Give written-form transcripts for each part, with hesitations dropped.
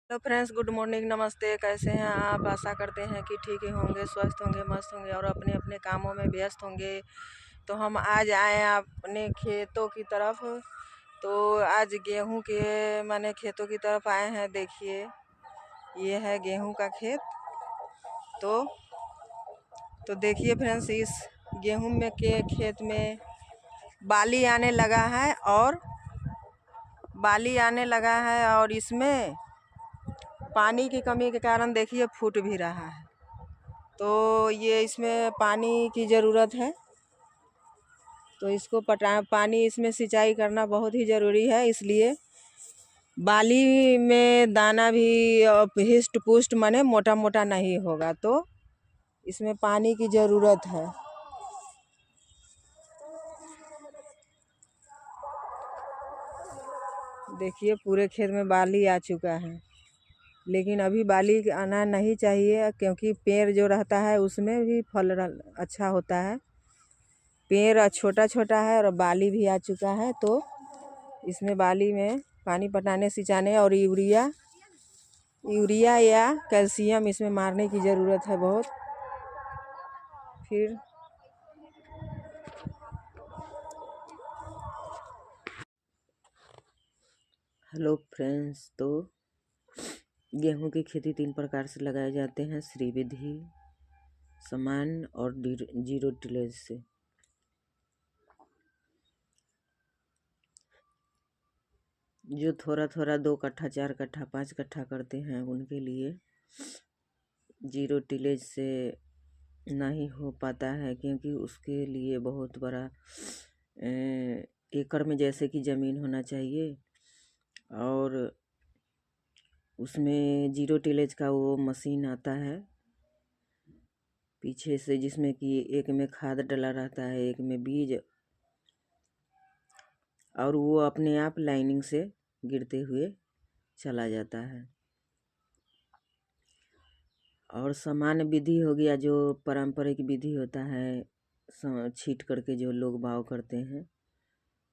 Hello friends, good morning, नमस्ते। कैसे हैं आप? आशा करते हैं कि ठीक ही होंगे, स्वस्थ होंगे, मस्त होंगे और अपने अपने कामों में व्यस्त होंगे। तो हम आज आए हैं अपने खेतों की तरफ। तो आज गेहूं के माने खेतों की तरफ आए हैं। देखिए, ये है गेहूं का खेत। तो देखिए फ्रेंड्स, इस गेहूं में के खेत में बाली आने लगा है और इसमें पानी की कमी के कारण देखिए फूट भी रहा है। तो ये इसमें पानी की ज़रूरत है, तो इसको पानी इसमें सिंचाई करना बहुत ही ज़रूरी है। इसलिए बाली में दाना भी हिस्ट पुष्ट माने मोटा मोटा नहीं होगा, तो इसमें पानी की ज़रूरत है। देखिए, पूरे खेत में बाली आ चुका है, लेकिन अभी बाली आना नहीं चाहिए, क्योंकि पेड़ जो रहता है उसमें भी फल अच्छा होता है। पेड़ छोटा छोटा है और बाली भी आ चुका है, तो इसमें बाली में पानी पटाने, सिंचाने और यूरिया या कैल्शियम इसमें मारने की ज़रूरत है बहुत। फिर हेलो फ्रेंड्स, तो गेहूं की खेती 3 प्रकार से लगाए जाते हैं: श्री विधि, सामान्य और जीरो टिलेज से। जो थोड़ा थोड़ा 2 कट्ठा, 4 कट्ठा, 5 कट्ठा करते हैं, उनके लिए जीरो टिलेज से नहीं हो पाता है, क्योंकि उसके लिए बहुत बड़ा एकड़ में जैसे कि ज़मीन होना चाहिए। और उसमें जीरो टिलेज का वो मशीन आता है पीछे से, जिसमें कि एक में खाद डला रहता है, एक में बीज, और वो अपने आप लाइनिंग से गिरते हुए चला जाता है। और सामान्य विधि हो गया, जो पारंपरिक विधि होता है, छीट करके जो लोग भाव करते हैं,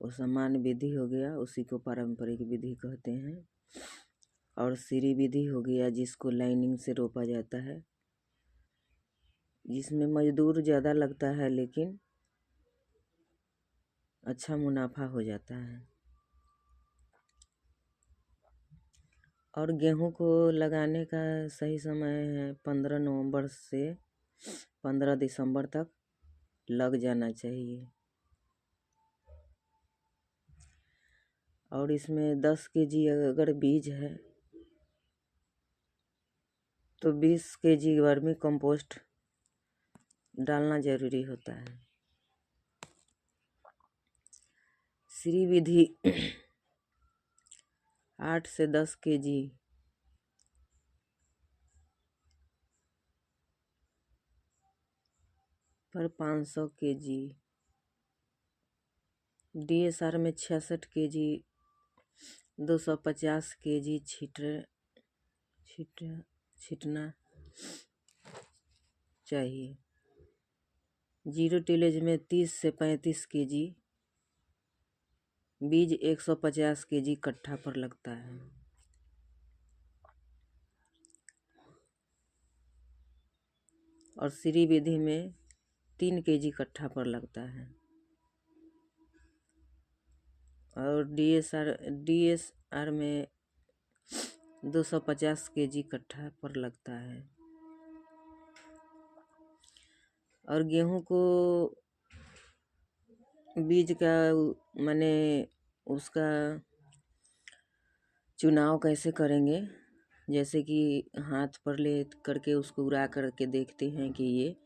वो सामान्य विधि हो गया, उसी को पारंपरिक विधि कहते हैं। और श्री विधि हो गया, जिसको लाइनिंग से रोपा जाता है, जिसमें मजदूर ज़्यादा लगता है, लेकिन अच्छा मुनाफा हो जाता है। और गेहूं को लगाने का सही समय है 15 नवंबर से 15 दिसंबर तक लग जाना चाहिए। और इसमें 10 केजी अगर बीज है तो 20 केजी वर्मी कंपोस्ट डालना जरूरी होता है। श्री विधि 8 से 10 केजी पर 500 केजी, DSR में 66 केजी 250 केजी छीटना चाहिए। जीरो टिलेज में 30 से 35 केजी, बीज 150 केजी कट्ठा पर लगता है। और श्री विधि में 3 केजी कट्ठा पर लगता है। और DSR में 250 केजी कट्ठा पर लगता है। और गेहूं को बीज का माने उसका चुनाव कैसे करेंगे? जैसे कि हाथ पर ले करके उसको उड़ा करके देखते हैं कि ये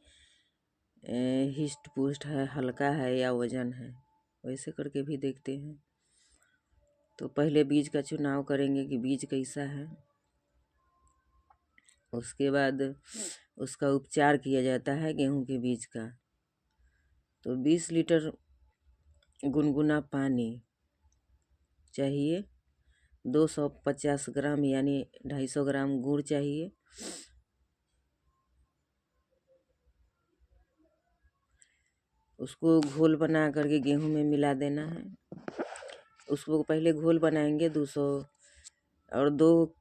हिस्ट पुष्ट है, हल्का है या वजन है, वैसे करके भी देखते हैं। तो पहले बीज का चुनाव करेंगे कि बीज कैसा है, उसके बाद उसका उपचार किया जाता है गेहूं के बीज का। तो 20 लीटर गुनगुना पानी चाहिए, 250 ग्राम यानी 250 ग्राम गुड़ चाहिए, उसको घोल बना करके गेहूं में मिला देना है। उसको पहले घोल बनाएंगे 200 और 2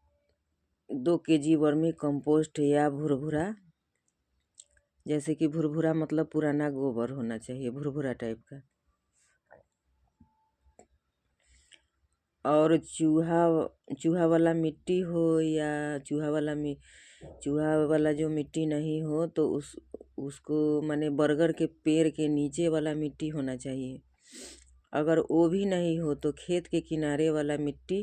2 kg वर्मी कंपोस्ट या भुरभुरा, जैसे कि भुरभुरा मतलब पुराना गोबर होना चाहिए, भुरभुरा टाइप का। और चूहा वाला मिट्टी हो या चूहा वाला जो मिट्टी नहीं हो तो उसको माने बरगद के पेड़ के नीचे वाला मिट्टी होना चाहिए। अगर वो भी नहीं हो तो खेत के किनारे वाला मिट्टी,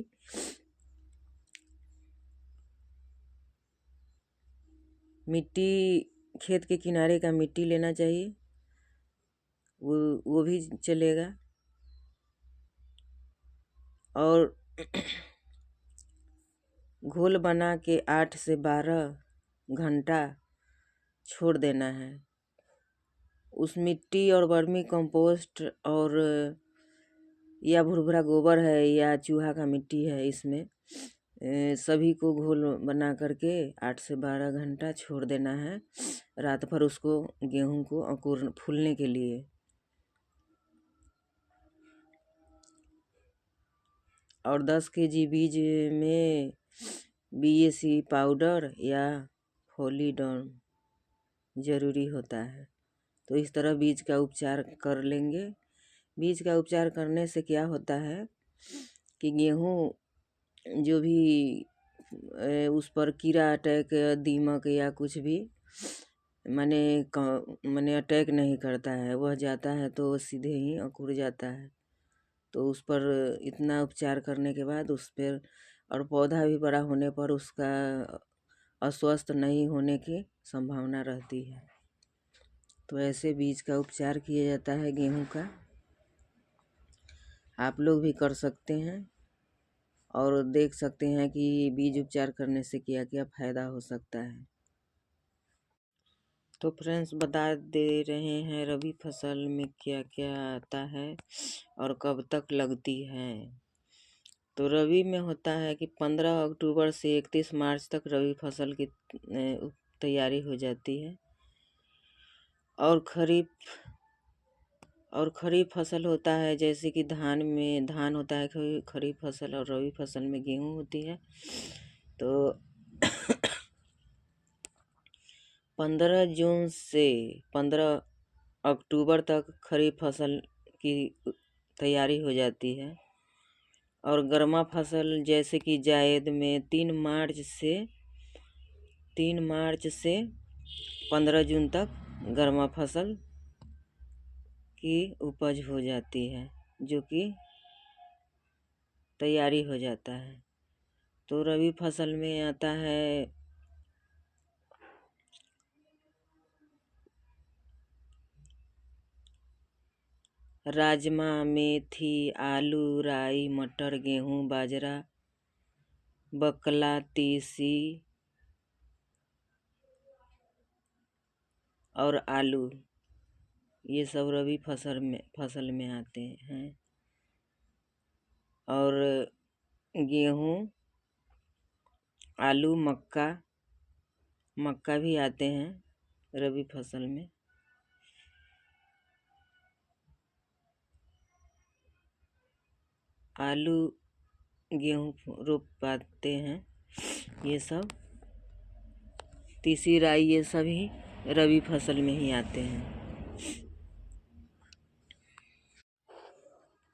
खेत के किनारे का मिट्टी लेना चाहिए, वो भी चलेगा। और घोल बना के 8 से 12 घंटा छोड़ देना है। उस मिट्टी और वर्मी कंपोस्ट और या भुरभुरा गोबर है या चूहा का मिट्टी है, इसमें सभी को घोल बना करके 8 से 12 घंटा छोड़ देना है रात भर, उसको गेहूं को अंकुर फूलने के लिए। और 10 kg बीज में BAC पाउडर या फॉलीडॉन जरूरी होता है। तो इस तरह बीज का उपचार कर लेंगे। बीज का उपचार करने से क्या होता है कि गेहूं जो भी उस पर कीड़ा अटैक, दीमक या कुछ भी माने अटैक नहीं करता है, वह जाता है तो सीधे ही अंकुर जाता है। तो उस पर इतना उपचार करने के बाद उस पर और पौधा भी बड़ा होने पर उसका अस्वस्थ नहीं होने की संभावना रहती है। तो ऐसे बीज का उपचार किया जाता है गेहूं का। आप लोग भी कर सकते हैं और देख सकते हैं कि बीज उपचार करने से क्या क्या फायदा हो सकता है। तो फ्रेंड्स, बता दे रहे हैं रबी फसल में क्या क्या आता है और कब तक लगती है। तो रबी में होता है कि 15 अक्टूबर से 31 मार्च तक रबी फसल की तैयारी हो जाती है। और खरीफ फसल होता है, जैसे कि धान होता है खरीफ फसल, और रबी फसल में गेहूं होती है। तो 15 जून से 15 अक्टूबर तक खरीफ फसल की तैयारी हो जाती है। और गर्मा फसल जैसे कि जायद में 3 मार्च से 15 जून तक गर्मा फसल की उपज हो जाती है, जो कि तैयारी हो जाता है। तो रबी फसल में आता है राजमा, मेथी, आलू, राई, मटर, गेहूं, बाजरा, बकला, तीसी और आलू, ये सब रबी फसल में आते हैं। और गेहूं, आलू, मक्का भी आते हैं रबी फसल में। आलू, गेहूं रोप पाते हैं, ये सब तीसी, राई, ये सभी रबी फसल में ही आते हैं।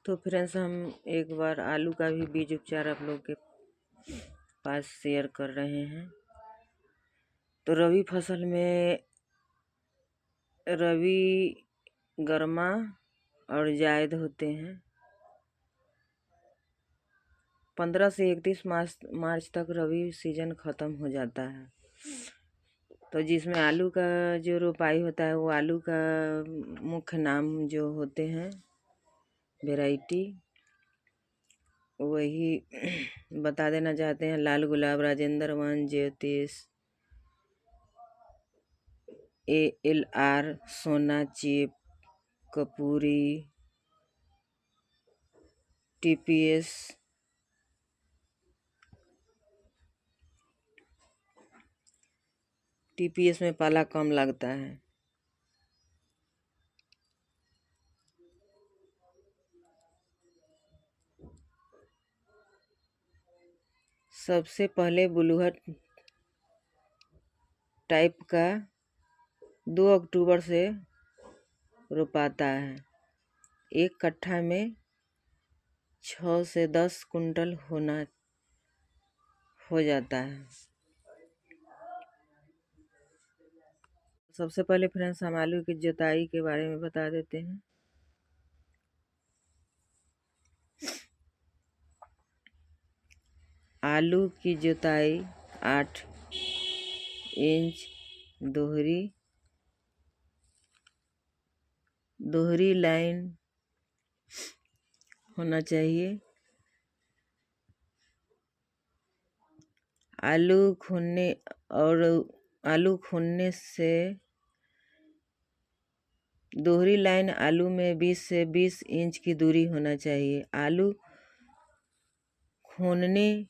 तो फ्रेंड्स, हम एक बार आलू का भी बीज उपचार आप लोग के पास शेयर कर रहे हैं। तो रबी फसल में रबी, गर्मा और जायद होते हैं। 15 से 31 मार्च तक रबी सीजन ख़त्म हो जाता है। तो जिसमें आलू का जो रोपाई होता है, वो आलू का मुख्य नाम जो होते हैं वेराइटी, वही बता देना चाहते हैं। लाल गुलाब, राजेंद्र वन, ज्योतिष, ALR, सोना चिप, कपूरी, TPS, में पाला कम लगता है। सबसे पहले बुलुहट टाइप का 2 अक्टूबर से रोपाता है। 1 कट्ठा में 6 से 10 कुंटल हो जाता है। सबसे पहले फ्रेंड्स हम आलू की जुताई के बारे में बता देते हैं। आलू की जुताई 8 इंच दोहरी लाइन होना चाहिए। आलू खोदने से दोहरी लाइन आलू में 20 से 20 इंच की दूरी होना चाहिए। आलू खोदने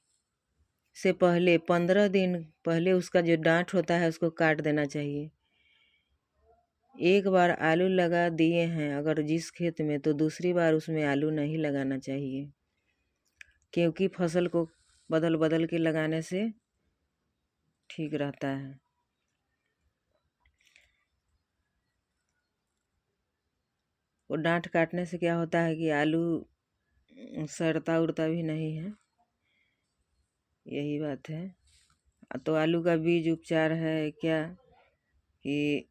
से पहले 15 दिन पहले उसका जो डांठ होता है उसको काट देना चाहिए। एक बार आलू लगा दिए हैं अगर जिस खेत में, तो दूसरी बार उसमें आलू नहीं लगाना चाहिए, क्योंकि फसल को बदल बदल के लगाने से ठीक रहता है। वो डांठ काटने से क्या होता है कि आलू सड़ता उड़ता भी नहीं है, यही बात है। तो आलू का बीज उपचार है क्या कि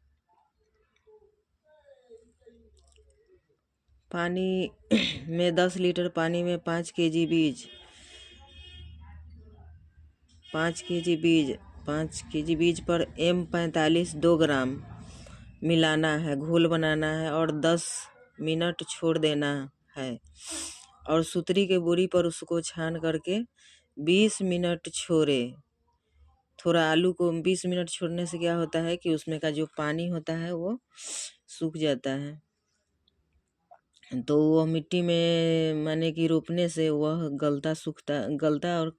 पानी में 10 लीटर पानी में 5 केजी बीज पर M45 2 ग्राम मिलाना है, घोल बनाना है और 10 मिनट छोड़ देना है। और सुतरी के बोरी पर उसको छान करके 20 मिनट छोड़े। थोड़ा आलू को 20 मिनट छोड़ने से क्या होता है कि उसमें का जो पानी होता है वो सूख जाता है, तो वह मिट्टी में माने कि रोपने से वह गलता और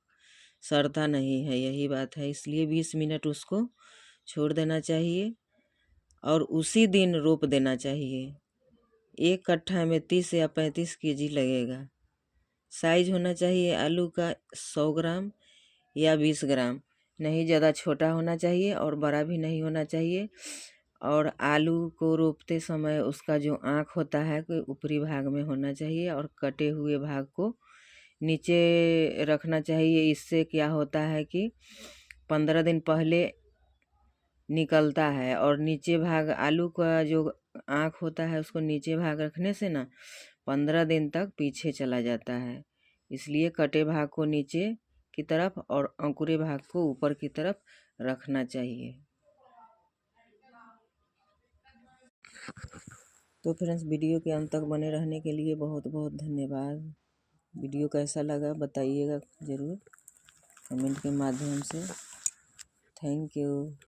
सड़ता नहीं है, यही बात है। इसलिए 20 मिनट उसको छोड़ देना चाहिए और उसी दिन रोप देना चाहिए। 1 कट्ठा में 30 या 35 केजी लगेगा। साइज होना चाहिए आलू का 100 ग्राम या 20 ग्राम, नहीं ज़्यादा छोटा होना चाहिए और बड़ा भी नहीं होना चाहिए। और आलू को रोपते समय उसका जो आँख होता है कोई ऊपरी भाग में होना चाहिए और कटे हुए भाग को नीचे रखना चाहिए। इससे क्या होता है कि 15 दिन पहले निकलता है और नीचे भाग आलू का जो आँख होता है उसको नीचे भाग रखने से ना 15 दिन तक पीछे चला जाता है। इसलिए कटे भाग को नीचे की तरफ और अंकुरे भाग को ऊपर की तरफ रखना चाहिए। तो फ्रेंड्स, वीडियो के अंत तक बने रहने के लिए बहुत बहुत धन्यवाद। वीडियो कैसा लगा बताइएगा ज़रूर कमेंट के माध्यम से। Thank you.